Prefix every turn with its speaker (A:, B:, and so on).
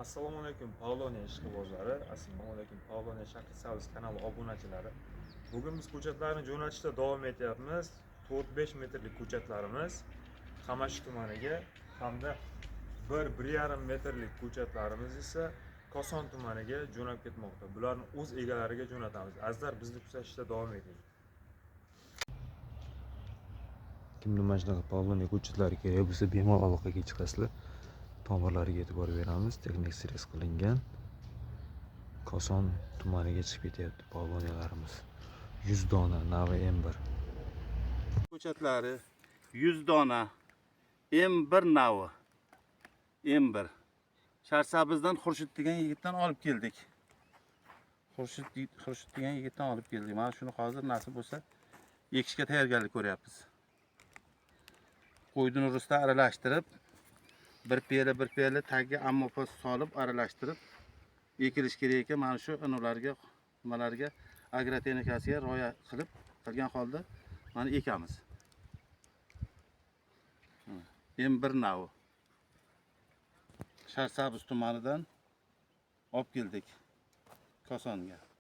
A: Assalomu alaykum Pavloniya ishqibozlari, assalomu alaykum Pavloniya Shahrisabz kanali obunachilari. Bugun biz ko'chatlarni jo'natishda davom etyapmiz. 4-5 metrlik ko'chatlarimiz Qamashi tumaniga hamda 1-1,5 metrlik ko'chatlarimiz esa Koson tumaniga jo'nab ketmoqda. Bularni o'z egalariga jo'natamiz. Azizlar, bizni kuzatishda davom eting. Kimda mana shunaqa Pavloniya ko'chatlari kerak bo'lsa, bemalol aloqaga chiqasizlar. Tomirlariga e'tibor beramiz. Texnik stress qilingan. Koson tumaniga chiqib ketyapti Pavloniyalarimiz. 100 dona navi M1.
B: Ko'chatlari 100 dona M1 navi M1. Sharsabzdan Xurshid degan yigitdan olib keldik. Xurshid degan yigitdan olib keldik. Mana shuni hozir nasib bo'lsa ekishga tayyorgarlik ko'ryapmiz. Qo'ydini rusda aralashtirib, bir piyola tagiga ammopos solib aralashtirib ekilish kerak ekan. Mana shu nimalarga agrotexnikasiga rioya qilgan holda mana ekamiz. M1 navi. Sharsabz tumanidan olib keldik Kosonga.